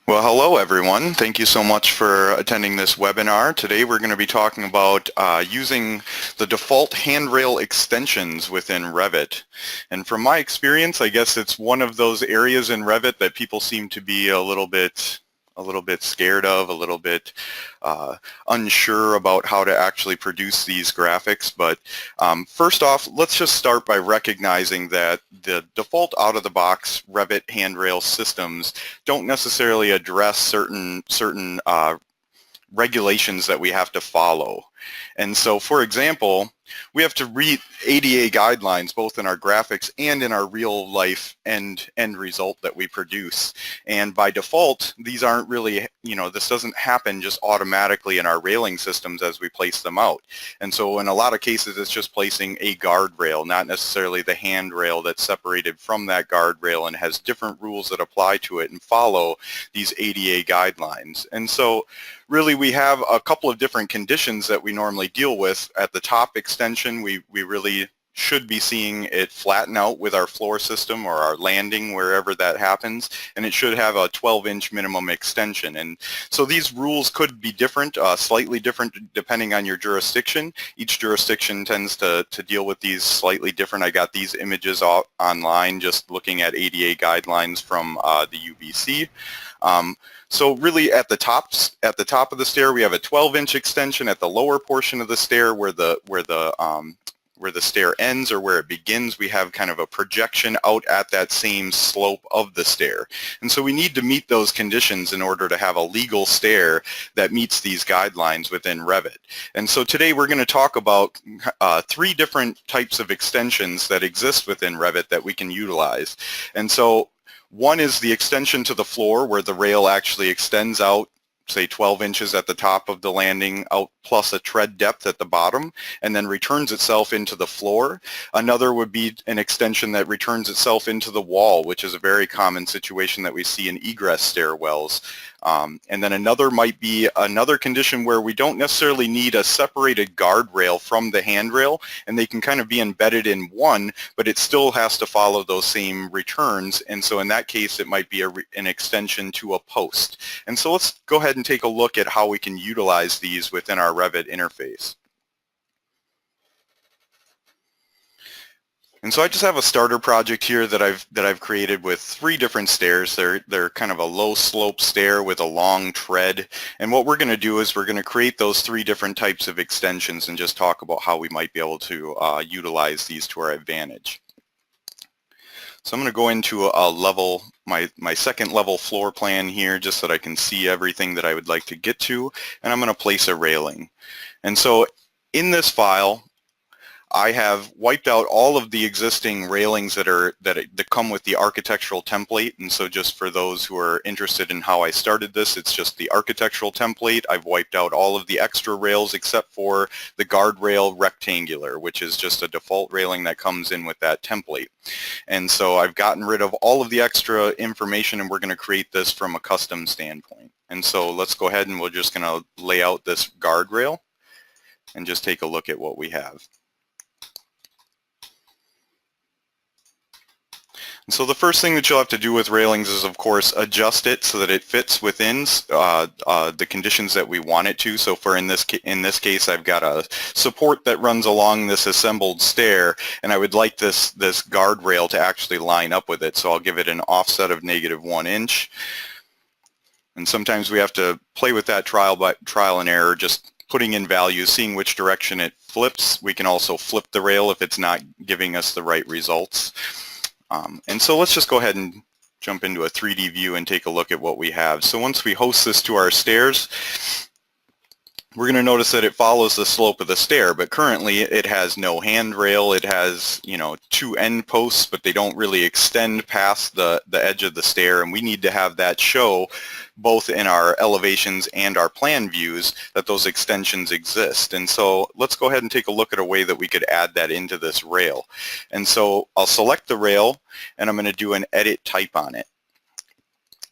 Well, hello everyone. Thank you so much for attending this webinar. Today we're going to be talking about using the default handrail extensions within Revit. And from my experience, I guess it's one of those areas in Revit that people seem to be a little bit scared of, a little bit unsure about how to actually produce these graphics. But first off, let's just start by recognizing that the default out-of-the-box Revit handrail systems don't necessarily address certain regulations that we have to follow. And so, for example, we have to read ADA guidelines both in our graphics and in our real life end result that we produce. And by default, these aren't really, this doesn't happen just automatically in our railing systems as we place them out. And so in a lot of cases, it's just placing a guardrail, not necessarily the handrail that's separated from that guardrail and has different rules that apply to it and follow these ADA guidelines. And so really we have a couple of different conditions that we normally deal with. At the top extension, we really should be seeing it flatten out with our floor system or our landing, wherever that happens, and it should have a 12-inch minimum extension. And so these rules could be different, slightly different depending on your jurisdiction. Each jurisdiction tends to deal with these slightly different. I got these images online just looking at ADA guidelines from the UBC. So really at the top of the stair, we have a 12-inch extension. At the lower portion of the stair where the stair ends or where it begins, we have kind of a projection out at that same slope of the stair. And so we need to meet those conditions in order to have a legal stair that meets these guidelines within Revit. And so today we're going to talk about three different types of extensions that exist within Revit that we can utilize. And so one is the extension to the floor, where the rail actually extends out, say 12 inches at the top of the landing out plus a tread depth at the bottom, and then returns itself into the floor. Another would be an extension that returns itself into the wall, which is a very common situation that we see in egress stairwells. And then another might be another condition where we don't necessarily need a separated guardrail from the handrail, and they can kind of be embedded in one, but it still has to follow those same returns. And so in that case, it might be an extension to a post. And so let's go ahead and take a look at how we can utilize these within our Revit interface. And so I just have a starter project here that I've created with three different stairs. They're kind of a low slope stair with a long tread. And what we're going to do is we're going to create those three different types of extensions and just talk about how we might be able to utilize these to our advantage. So I'm going to go into a level, my second level floor plan here, just so that I can see everything that I would like to get to, and I'm going to place a railing. And so in this file, I have wiped out all of the existing railings that come with the architectural template. And so just for those who are interested in how I started this, it's just the architectural template. I've wiped out all of the extra rails except for the guardrail rectangular, which is just a default railing that comes in with that template. And so I've gotten rid of all of the extra information, and we're going to create this from a custom standpoint. And so let's go ahead and we're just going to lay out this guardrail and just take a look at what we have. And so the first thing that you'll have to do with railings is, of course, adjust it so that it fits within the conditions that we want it to. So for in this case, I've got a support that runs along this assembled stair, and I would like this guardrail to actually line up with it. So I'll give it an offset of -1 inch. And sometimes we have to play with that trial and error, just putting in values, seeing which direction it flips. We can also flip the rail if it's not giving us the right results. And so let's just go ahead and jump into a 3D view and take a look at what we have. So once we host this to our stairs, we're going to notice that it follows the slope of the stair, but currently it has no handrail. It has, two end posts, but they don't really extend past the edge of the stair, and we need to have that show both in our elevations and our plan views that those extensions exist. And so let's go ahead and take a look at a way that we could add that into this rail. And so I'll select the rail, and I'm going to do an edit type on it.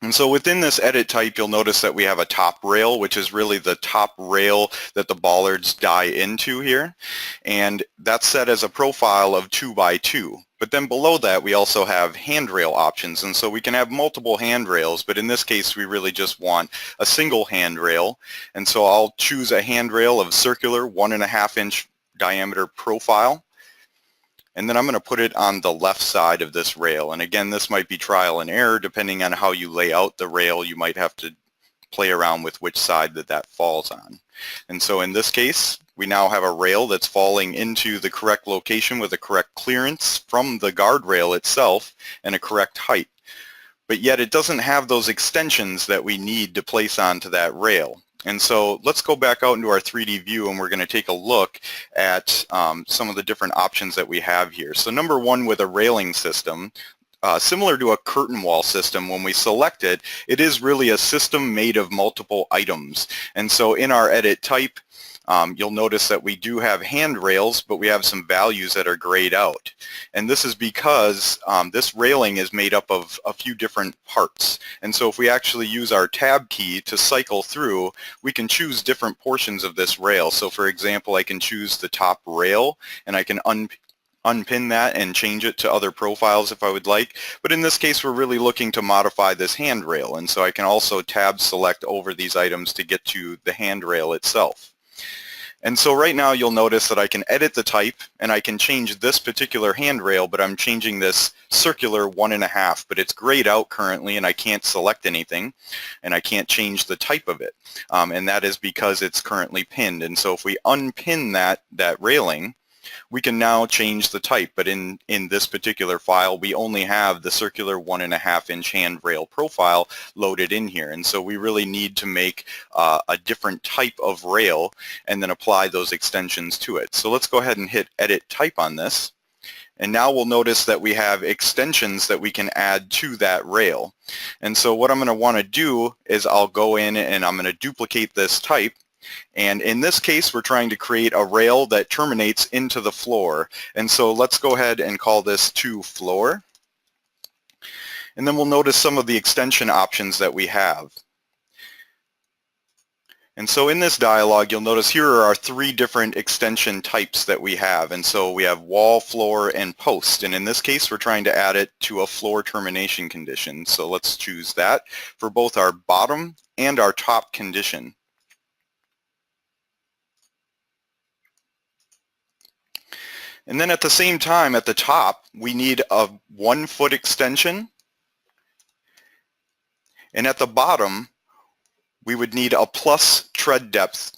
And so within this edit type, you'll notice that we have a top rail, which is really the top rail that the bollards die into here. And that's set as a profile of 2 by 2. But then below that we also have handrail options, and so we can have multiple handrails, but in this case we really just want a single handrail. And so I'll choose a handrail of circular 1.5 inch diameter profile, and then I'm going to put it on the left side of this rail. And again, this might be trial and error depending on how you lay out the rail. You might have to play around with which side that falls on. And so in this case, we now have a rail that's falling into the correct location with a correct clearance from the guardrail itself and a correct height. But yet it doesn't have those extensions that we need to place onto that rail. And so let's go back out into our 3D view, and we're going to take a look at some of the different options that we have here. So number one, with a railing system, similar to a curtain wall system, when we select it, it is really a system made of multiple items. And so in our edit type, you'll notice that we do have handrails, but we have some values that are grayed out. And this is because this railing is made up of a few different parts. And so if we actually use our tab key to cycle through, we can choose different portions of this rail. So for example, I can choose the top rail, and I can unpin that and change it to other profiles if I would like. But in this case, we're really looking to modify this handrail. And so I can also tab select over these items to get to the handrail itself. And so right now you'll notice that I can edit the type, and I can change this particular handrail, but I'm changing this circular 1.5, but it's grayed out currently and I can't select anything, and I can't change the type of it. And that is because it's currently pinned. And so if we unpin that railing, we can now change the type, but in this particular file we only have the circular 1.5 inch handrail profile loaded in here, and so we really need to make a different type of rail and then apply those extensions to it. So let's go ahead and hit edit type on this, and now we'll notice that we have extensions that we can add to that rail. And so what I'm going to want to do is I'll go in and I'm going to duplicate this type. And in this case, we're trying to create a rail that terminates into the floor. And so let's go ahead and call this to floor. And then we'll notice some of the extension options that we have. And so in this dialog, you'll notice here are our 3 different extension types that we have. And so we have wall, floor, and post. And in this case, we're trying to add it to a floor termination condition. So let's choose that for both our bottom and our top condition. And then at the same time, at the top, we need a 1 foot extension. And at the bottom, we would need a plus tread depth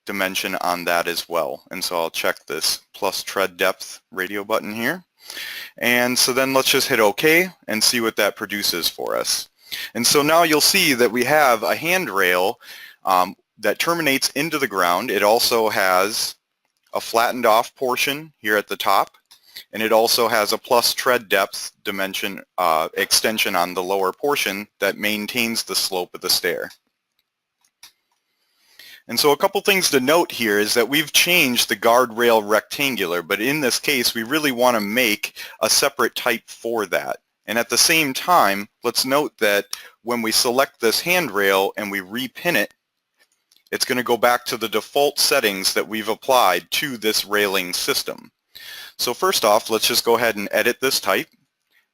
dimension on that as well. And so I'll check this plus tread depth radio button here. And so then let's just hit OK and see what that produces for us. And so now you'll see that we have a handrail that terminates into the ground. It also has a flattened off portion here at the top, and it also has a plus tread depth dimension extension on the lower portion that maintains the slope of the stair. And so a couple things to note here is that we've changed the guardrail rectangular, but in this case we really want to make a separate type for that. And at the same time, let's note that when we select this handrail and we repin it, it's going to go back to the default settings that we've applied to this railing system. So first off, let's just go ahead and edit this type,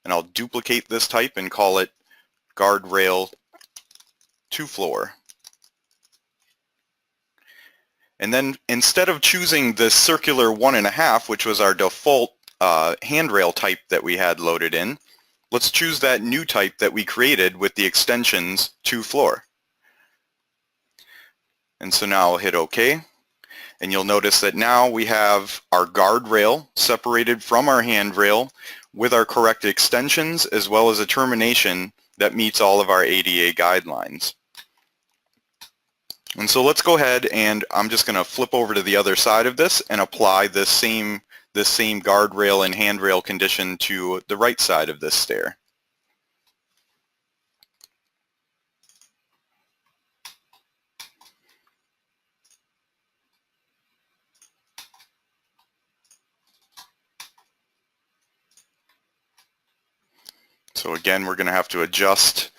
and I'll duplicate this type and call it guardrail to floor. And then instead of choosing the circular 1.5, which was our default handrail type that we had loaded in, let's choose that new type that we created with the extensions to floor. And so now I'll hit OK, and you'll notice that now we have our guardrail separated from our handrail with our correct extensions as well as a termination that meets all of our ADA guidelines. And so let's go ahead, and I'm just going to flip over to the other side of this and apply this same guardrail and handrail condition to the right side of this stair. So again, we're going to have to adjust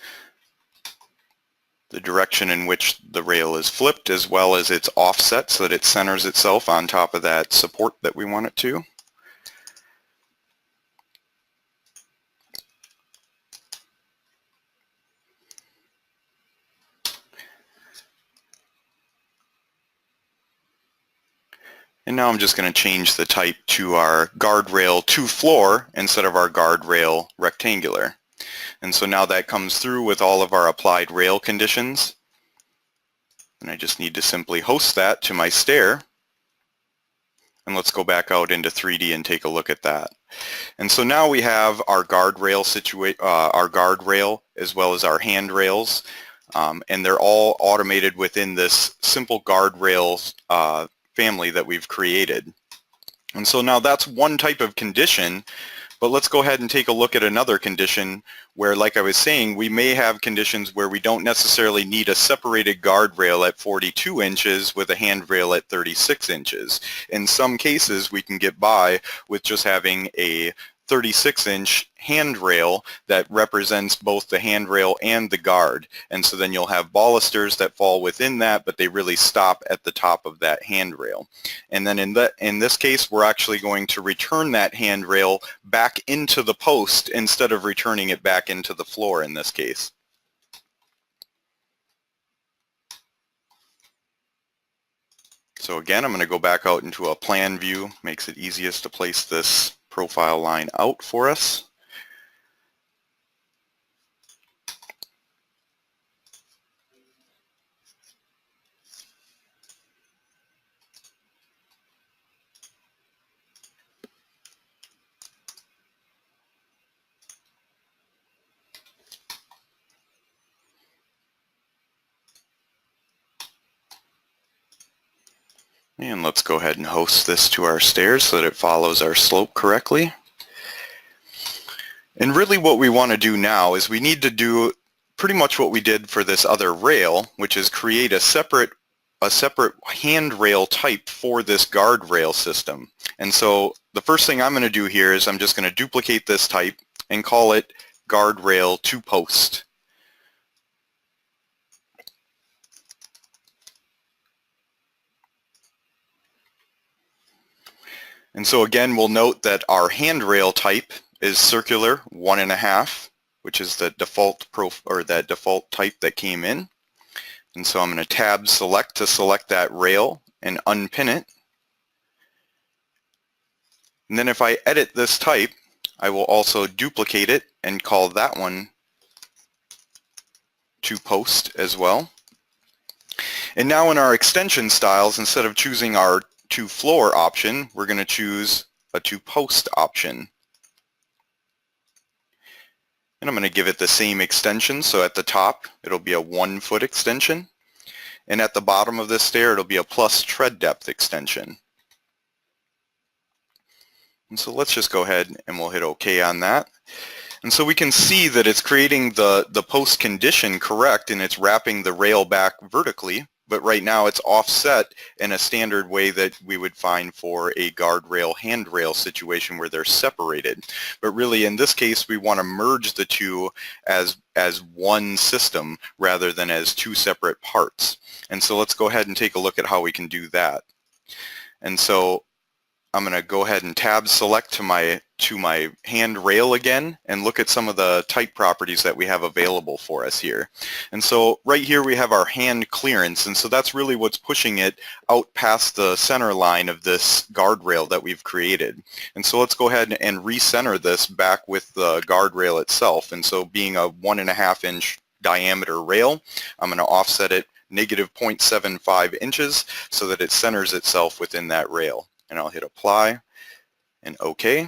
the direction in which the rail is flipped as well as its offset so that it centers itself on top of that support that we want it to. And now I'm just going to change the type to our guardrail to floor instead of our guardrail rectangular. And so now that comes through with all of our applied rail conditions. And I just need to simply host that to my stair. And let's go back out into 3D and take a look at that. And so now we have our guardrail our guardrail as well as our handrails, and they're all automated within this simple guardrails family that we've created. And so now that's one type of condition. But let's go ahead and take a look at another condition where, like I was saying, we may have conditions where we don't necessarily need a separated guardrail at 42 inches with a handrail at 36 inches. In some cases, we can get by with just having a 36-inch handrail that represents both the handrail and the guard. And so then you'll have balusters that fall within that, but they really stop at the top of that handrail. And then in this case, we're actually going to return that handrail back into the post instead of returning it back into the floor in this case. So again, I'm going to go back out into a plan view. Makes it easiest to place this profile line out for us. And let's go ahead and host this to our stairs so that it follows our slope correctly. And really what we want to do now is we need to do pretty much what we did for this other rail, which is create a separate handrail type for this guardrail system. And so the first thing I'm going to do here is I'm just going to duplicate this type and call it guardrail to post. And so again, we'll note that our handrail type is circular 1.5, which is the default that default type that came in. And so I'm going to tab select to select that rail and unpin it. And then if I edit this type, I will also duplicate it and call that one to post as well. And now in our extension styles, instead of choosing our to floor option, we're going to choose a to post option. And I'm going to give it the same extension. So at the top, it'll be a 1-foot extension. And at the bottom of this stair, it'll be a plus tread depth extension. And so let's just go ahead and we'll hit OK on that. And so we can see that it's creating the post condition correct, and it's wrapping the rail back vertically. But right now it's offset in a standard way that we would find for a guardrail handrail situation where they're separated. But really in this case we want to merge the two as one system rather than as two separate parts. And so let's go ahead and take a look at how we can do that. And so I'm going to go ahead and tab select to my handrail again and look at some of the type properties that we have available for us here. And so right here we have our hand clearance, and so that's really what's pushing it out past the center line of this guardrail that we've created. And so let's go ahead and recenter this back with the guardrail itself. And so being a 1.5-inch diameter rail, I'm going to offset it negative 0.75 inches so that it centers itself within that rail. And I'll hit apply and OK.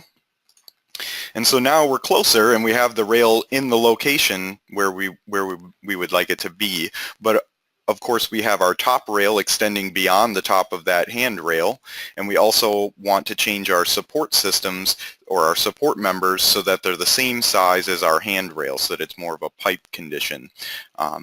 And so now we're closer and we have the rail in the location where we would like it to be. But of course we have our top rail extending beyond the top of that handrail, and we also want to change our support systems or our support members so that they're the same size as our handrail so that it's more of a pipe condition.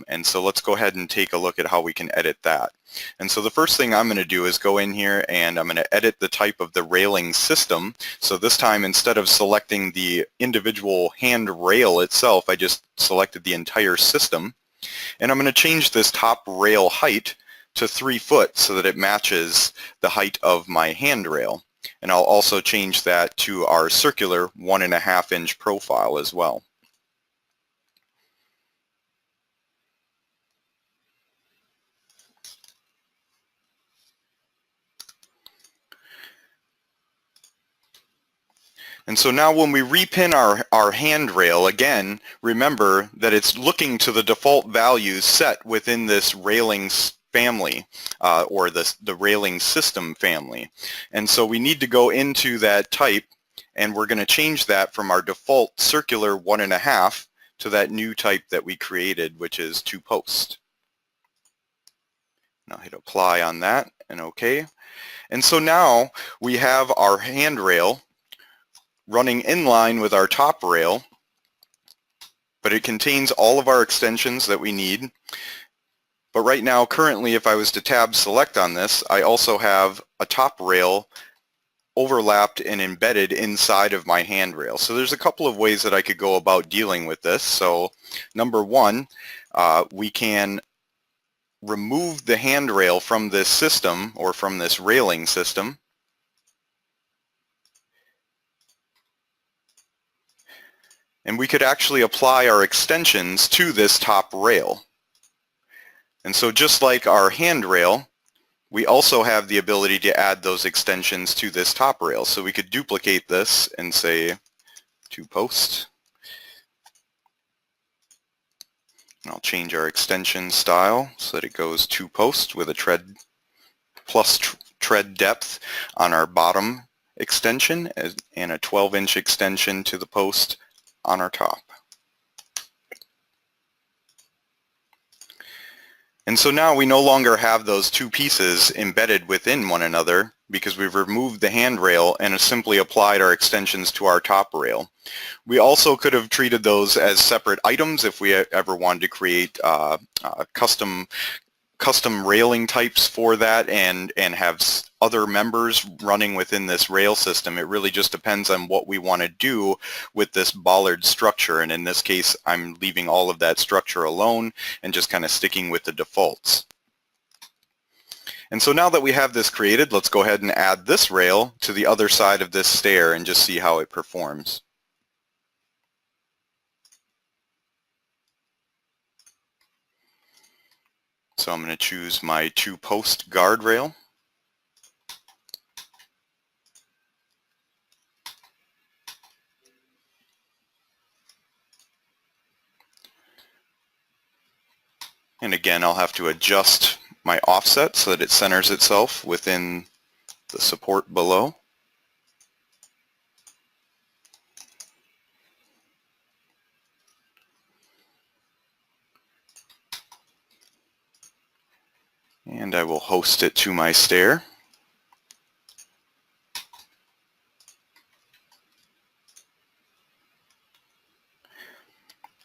And so let's go ahead and take a look at how we can edit that. And so the first thing I'm going to do is go in here and I'm going to edit the type of the railing system. So this time, instead of selecting the individual handrail itself, I just selected the entire system. And I'm going to change this top rail height to 3 foot so that it matches the height of my handrail. And I'll also change that to our circular 1.5-inch profile as well. And so now when we repin our handrail, again, remember that it's looking to the default values set within this railings family, or the railing system family. And so we need to go into that type, and we're going to change that from our default circular 1.5 to that new type that we created, which is 2 post. Now hit apply on that, and OK. And so now we have our handrail running in line with our top rail, but it contains all of our extensions that we need. But right now, currently, if I was to tab select on this, I also have a top rail overlapped and embedded inside of my handrail. So there's a couple of ways that I could go about dealing with this. So number one, we can remove the handrail from this system, or from this railing system. And we could actually apply our extensions to this top rail. And so just like our handrail, we also have the ability to add those extensions to this top rail. So we could duplicate this and say 2 post. And I'll change our extension style so that it goes 2 post with a tread plus tread depth on our bottom extension, and a 12-inch extension to the post on our top. And so now we no longer have those two pieces embedded within one another, because we've removed the handrail and have simply applied our extensions to our top rail. We also could have treated those as separate items if we ever wanted to create custom railing types for that, and have other members running within this rail system. It really just depends on what we want to do with this bollard structure, and in this case I'm leaving all of that structure alone and just kind of sticking with the defaults. And so now that we have this created, let's go ahead and add this rail to the other side of this stair and just see how it performs. So I'm going to choose my 2 post guardrail. And again, I'll have to adjust my offset so that it centers itself within the support below. And I will host it to my stair.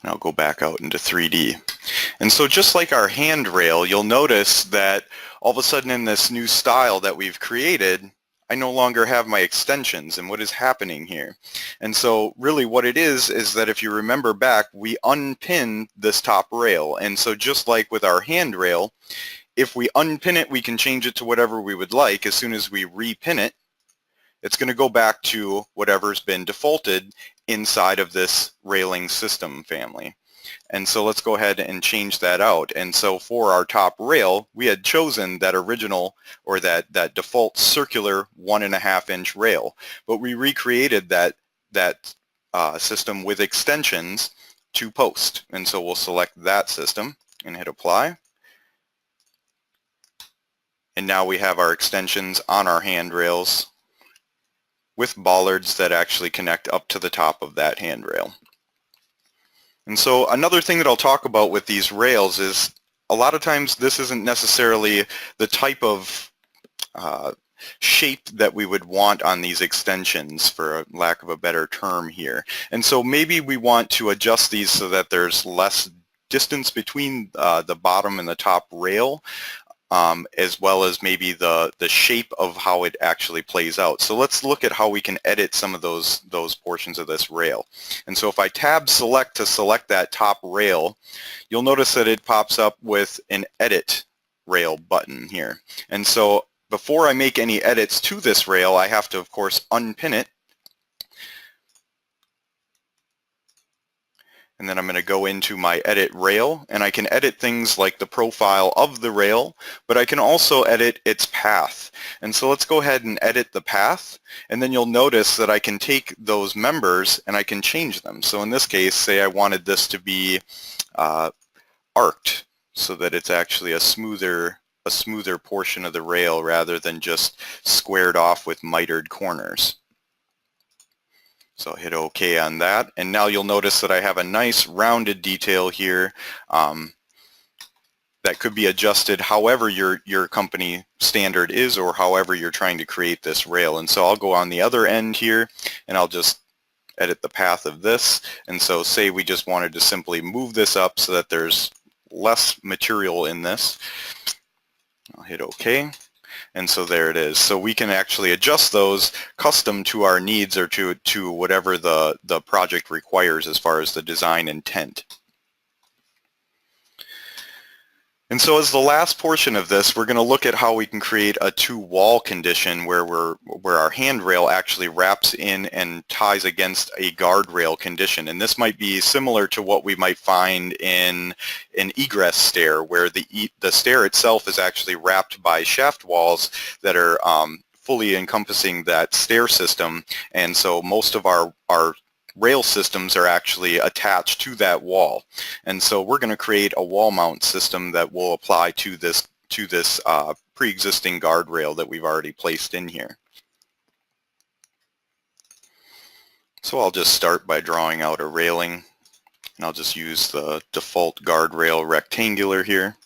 And I'll go back out into 3D. And so just like our handrail, you'll notice that all of a sudden in this new style that we've created, I no longer have my extensions. And what is happening here? And so really what it is that if you remember back, we unpin this top rail. And so just like with our handrail, if we unpin it, we can change it to whatever we would like. As soon as we repin it, it's going to go back to whatever's been defaulted inside of this railing system family. And so let's go ahead and change that out. And so for our top rail, we had chosen that original, or that default circular 1.5-inch rail, but we recreated that system with extensions to post. And so we'll select that system and hit apply. And now we have our extensions on our handrails with bollards that actually connect up to the top of that handrail. And so another thing that I'll talk about with these rails is a lot of times this isn't necessarily the type of shape that we would want on these extensions, for lack of a better term here. And so maybe we want to adjust these so that there's less distance between the bottom and the top rail, as well as maybe the shape of how it actually plays out. So let's look at how we can edit some of those portions of this rail. And so if I tab select to select that top rail, you'll notice that it pops up with an edit rail button here. And so before I make any edits to this rail, I have to, of course, unpin it. And then I'm going to go into my edit rail, and I can edit things like the profile of the rail, but I can also edit its path. And so let's go ahead and edit the path, and then you'll notice that I can take those members and I can change them. So in this case, say I wanted this to be arced so that it's actually a smoother portion of the rail rather than just squared off with mitered corners. So I'll hit OK on that, and now you'll notice that I have a nice rounded detail here that could be adjusted however your company standard is or however you're trying to create this rail. And so I'll go on the other end here and I'll just edit the path of this. And so say we just wanted to simply move this up so that there's less material in this. I'll hit OK. And so there it is. So we can actually adjust those custom to our needs or to whatever the project requires as far as the design intent. And so as the last portion of this, we're going to look at how we can create a to-wall condition where our handrail actually wraps in and ties against a guardrail condition. And this might be similar to what we might find in an egress stair, where the stair itself is actually wrapped by shaft walls that are fully encompassing that stair system. And so most of our rail systems are actually attached to that wall. And so we're going to create a wall mount system that will apply to this pre-existing guardrail that we've already placed in here. So I'll just start by drawing out a railing, and I'll just use the default guardrail rectangular here.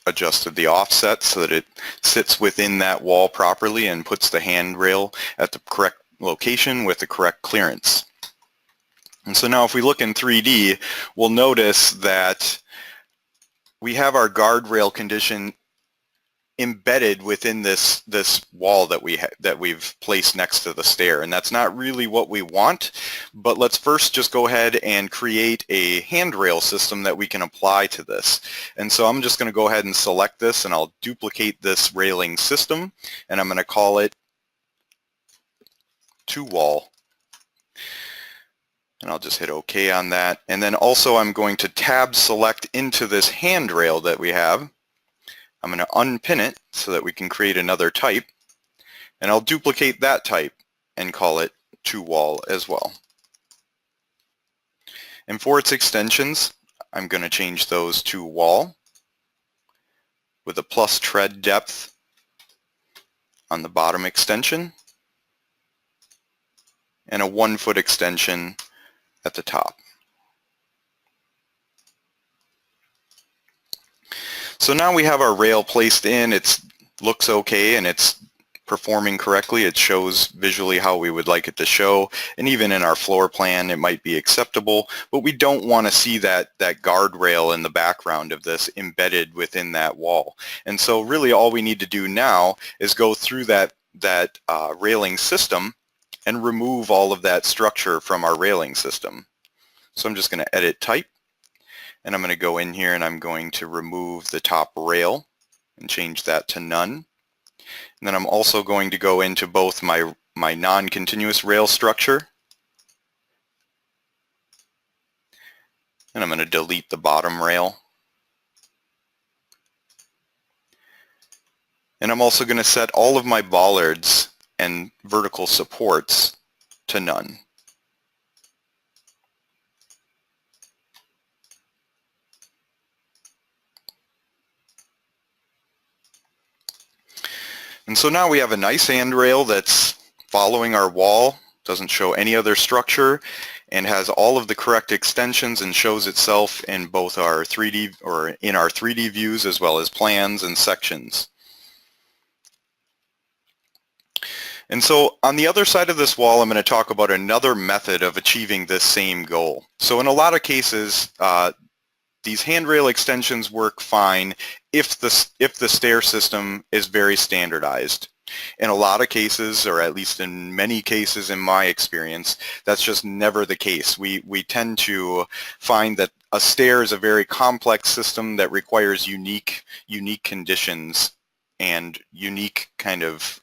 Adjusted the offset so that it sits within that wall properly and puts the handrail at the correct location with the correct clearance. And so now if we look in 3D, we'll notice that we have our guardrail condition embedded within this wall that we've placed next to the stair, and that's not really what we want. But let's first just go ahead and create a handrail system that we can apply to this. And so I'm just going to go ahead and select this, and I'll duplicate this railing system, and I'm going to call it to wall. And I'll just hit OK on that. And then also I'm going to tab select into this handrail that we have. I'm going to unpin it so that we can create another type, and I'll duplicate that type and call it to wall as well. And for its extensions, I'm going to change those to wall with a plus tread depth on the bottom extension and a 1 foot extension at the top. So now we have our rail placed in. It looks okay and it's performing correctly. It shows visually how we would like it to show, and even in our floor plan it might be acceptable, but we don't want to see that guardrail in the background of this embedded within that wall. And so really all we need to do now is go through that railing system and remove all of that structure from our railing system. So I'm just going to edit type, and I'm going to go in here and I'm going to remove the top rail and change that to none. And then I'm also going to go into both my non-continuous rail structure, and I'm going to delete the bottom rail. And I'm also going to set all of my bollards and vertical supports to none. And so now we have a nice handrail that's following our wall, doesn't show any other structure, and has all of the correct extensions and shows itself in both our 3D or in our 3D views as well as plans and sections. And so on the other side of this wall, I'm going to talk about another method of achieving this same goal. So in a lot of cases, these handrail extensions work fine if the stair system is very standardized. In a lot of cases, or at least in many cases in my experience, that's just never the case. We tend to find that a stair is a very complex system that requires unique conditions and unique kind of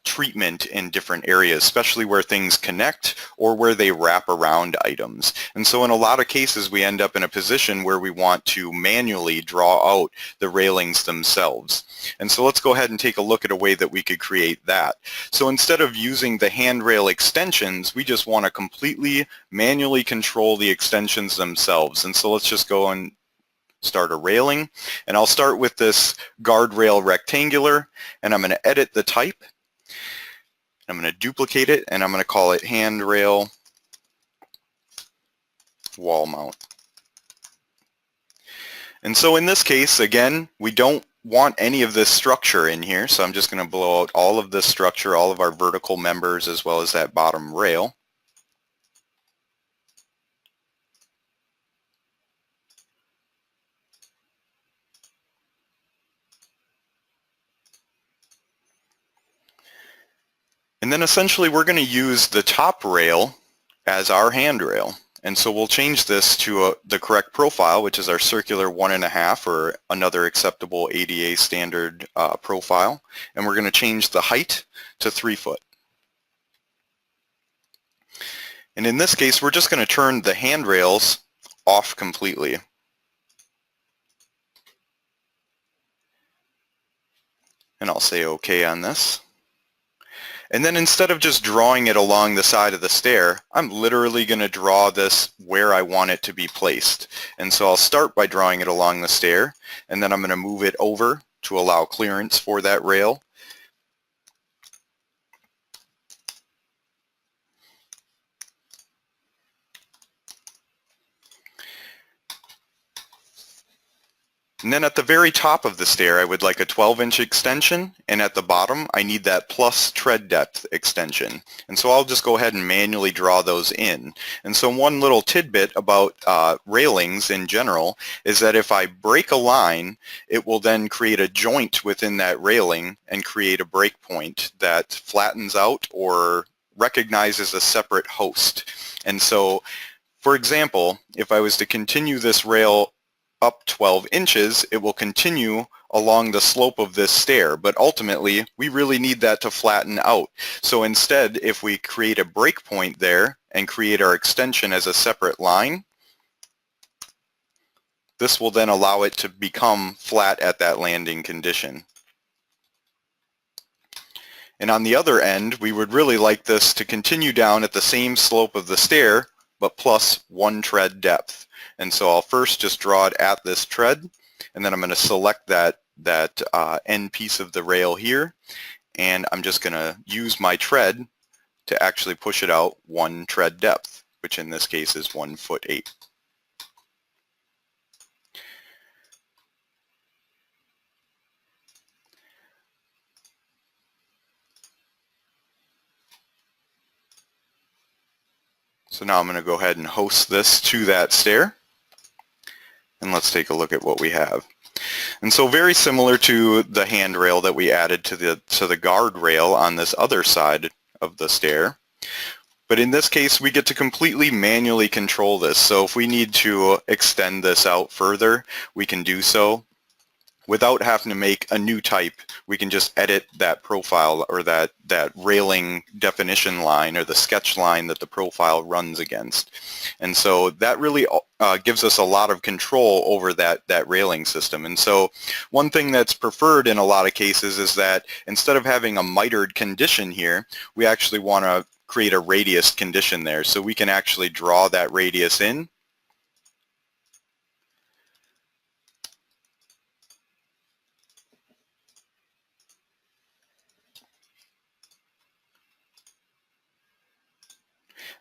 treatment in different areas, especially where things connect or where they wrap around items. And so in a lot of cases we end up in a position where we want to manually draw out the railings themselves. And so let's go ahead and take a look at a way that we could create that. So instead of using the handrail extensions, we just want to completely manually control the extensions themselves. And so let's just go and start a railing, and I'll start with this guardrail rectangular, and I'm going to edit the type. I'm going to duplicate it, and I'm going to call it handrail wall mount. And so in this case, again, we don't want any of this structure in here, so I'm just going to blow out all of this structure, all of our vertical members, as well as that bottom rail. And then essentially we're going to use the top rail as our handrail. And so we'll change this to the correct profile, which is our circular 1.5 or another acceptable ADA standard profile. And we're going to change the height to 3 foot. And in this case, we're just going to turn the handrails off completely. And I'll say OK on this. And then instead of just drawing it along the side of the stair, I'm literally going to draw this where I want it to be placed. And so I'll start by drawing it along the stair, and then I'm going to move it over to allow clearance for that rail. And then at the very top of the stair, I would like a 12-inch extension, and at the bottom, I need that plus tread depth extension. And so I'll just go ahead and manually draw those in. And so one little tidbit about railings in general is that if I break a line, it will then create a joint within that railing and create a break point that flattens out or recognizes a separate host. And so, for example, if I was to continue this rail up 12 inches, it will continue along the slope of this stair, but ultimately we really need that to flatten out. So instead, if we create a breakpoint there and create our extension as a separate line, this will then allow it to become flat at that landing condition. And on the other end, we would really like this to continue down at the same slope of the stair, but plus 1 tread depth. And so I'll first just draw it at this tread, and then I'm going to select that end piece of the rail here, and I'm just going to use my tread to actually push it out 1 tread depth, which in this case is 1 foot 8. So now I'm going to go ahead and host this to that stair. And let's take a look at what we have. And so very similar to the handrail that we added to the guardrail on this other side of the stair. But in this case, we get to completely manually control this. So if we need to extend this out further, we can do so. Without having to make a new type, we can just edit that profile or that railing definition line or the sketch line that the profile runs against. And so that really gives us a lot of control over that railing system. And so one thing that's preferred in a lot of cases is that instead of having a mitered condition here, we actually want to create a radius condition there. So we can actually draw that radius in.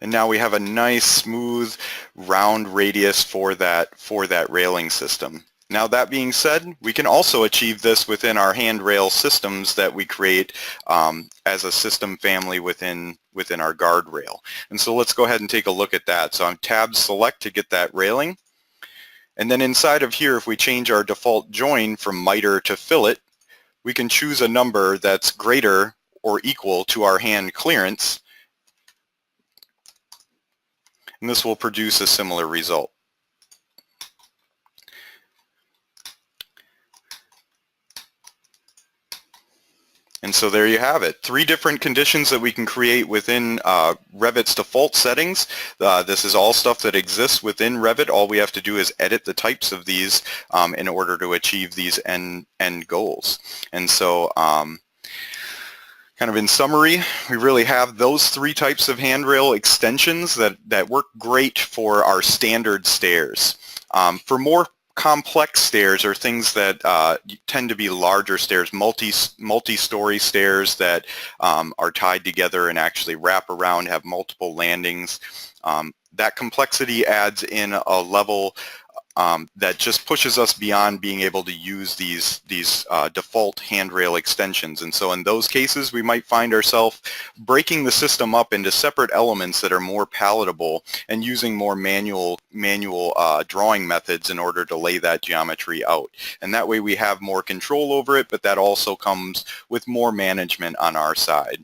And now we have a nice, smooth, round radius for that railing system. Now that being said, we can also achieve this within our handrail systems that we create as a system family within our guardrail. And so let's go ahead and take a look at that. So I'm tab select to get that railing. And then inside of here, if we change our default join from miter to fillet, we can choose a number that's greater or equal to our hand clearance. And this will produce a similar result. And so there you have it. 3 different conditions that we can create within Revit's default settings. This is all stuff that exists within Revit. All we have to do is edit the types of these in order to achieve these end goals. And so kind of in summary, we really have those 3 types of handrail extensions that work great for our standard stairs. For more complex stairs or things that tend to be larger stairs, multi-story stairs that are tied together and actually wrap around, have multiple landings. That complexity adds in a level that just pushes us beyond being able to use these default handrail extensions. And so in those cases, we might find ourselves breaking the system up into separate elements that are more palatable and using more manual drawing methods in order to lay that geometry out. And that way we have more control over it, but that also comes with more management on our side.